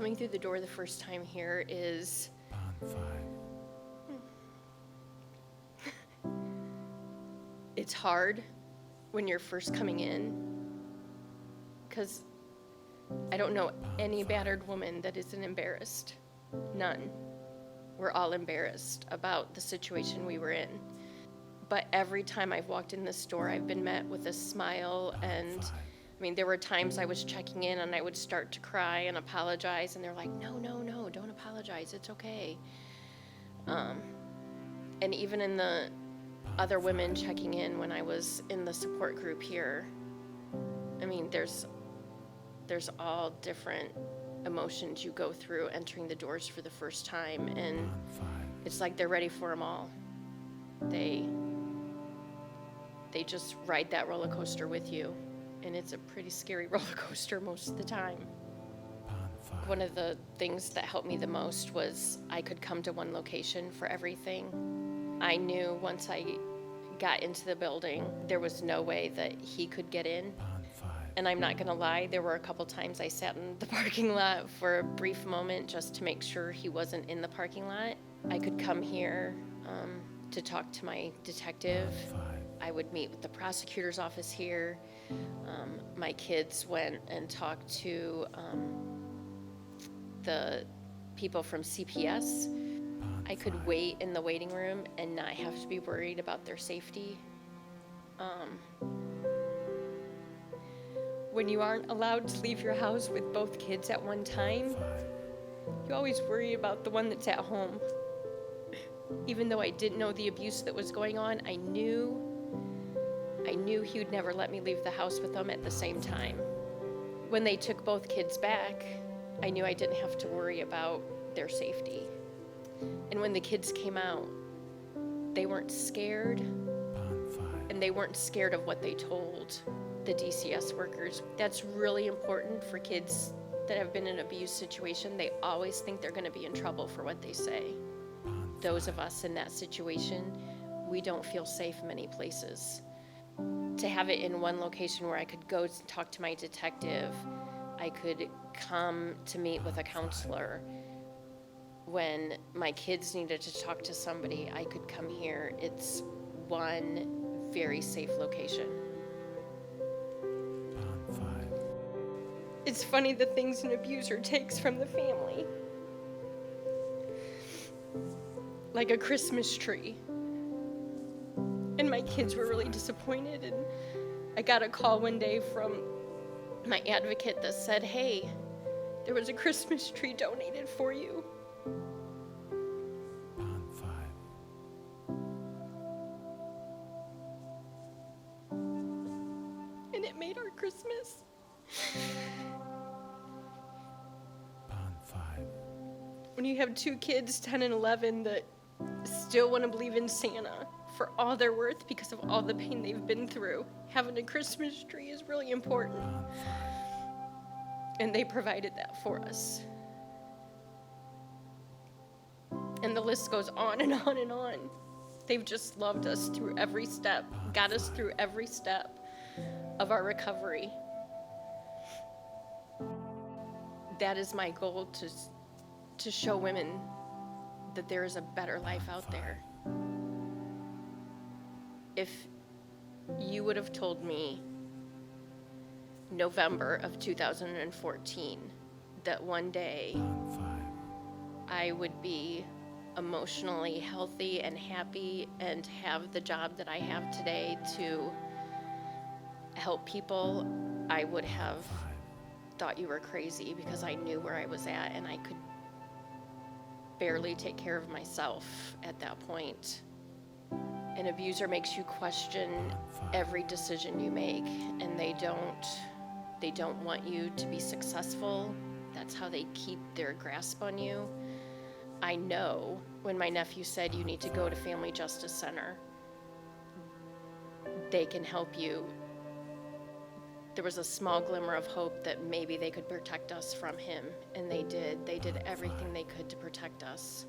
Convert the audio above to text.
coming through the door the first time here is Pond 5. it's hard when you're first coming in, because I don't know any battered woman that isn't embarrassed. None. We're all embarrassed about the situation we were in. But every time I've walked in this door, I've been met with a smile. And I mean, there were times I was checking in and I would start to cry and apologize, and they're like, no, don't apologize, it's okay. And even in the other women checking in when I was in the support group here, I mean, there's all different emotions you go through entering the doors for the first time, and it's like they're ready for them all. They just ride that roller coaster with you, and it's a pretty scary roller coaster most of the time. One of the things that helped me the most was I could come to one location for everything. I knew once I got into the building, there was no way that he could get in. And I'm not gonna lie, there were a couple times I sat in the parking lot for a brief moment just to make sure he wasn't in the parking lot. I could come here to talk to my detective. I would meet with the prosecutor's office here. My kids went and talked to the people from CPS. I could wait in the waiting room and not have to be worried about their safety. When you aren't allowed to leave your house with both kids at one time, you always worry about the one that's at home. Even though I didn't know the abuse that was going on, I knew he would never let me leave the house with them at the same time. When they took both kids back, I knew I didn't have to worry about their safety. And when the kids came out, they weren't scared, and they weren't scared of what they told the DCS workers. That's really important for kids that have been in an abuse situation. They always think they're gonna be in trouble for what they say. Those of us in that situation, we don't feel safe many places. To have it in one location where I could go and talk to my detective, I could come to meet with a counselor. When my kids needed to talk to somebody, I could come here. It's one very safe location. It's funny the things an abuser takes from the family. Like a Christmas tree. And my kids were really disappointed, and I got a call one day from my advocate that said, hey, there was a Christmas tree donated for you. And it made our Christmas. When you have two kids, 10 and 11, that still want to believe in Santa for all they're worth because of all the pain they've been through, having a Christmas tree is really important. And they provided that for us. And the list goes on and on and on. They've just loved us through every step, got us through every step of our recovery. That is my goal, to show women that there is a better life out there. If you would have told me November of 2014 that one day I would be emotionally healthy and happy and have the job that I have today to help people, I would have thought you were crazy, because I knew where I was at and I could barely take care of myself at that point. An abuser makes you question every decision you make, and they don't want you to be successful. That's how they keep their grasp on you. I know when my nephew said you need to go to Family Justice Center, they can help you. There was a small glimmer of hope that maybe they could protect us from him, and they did. They did everything they could to protect us.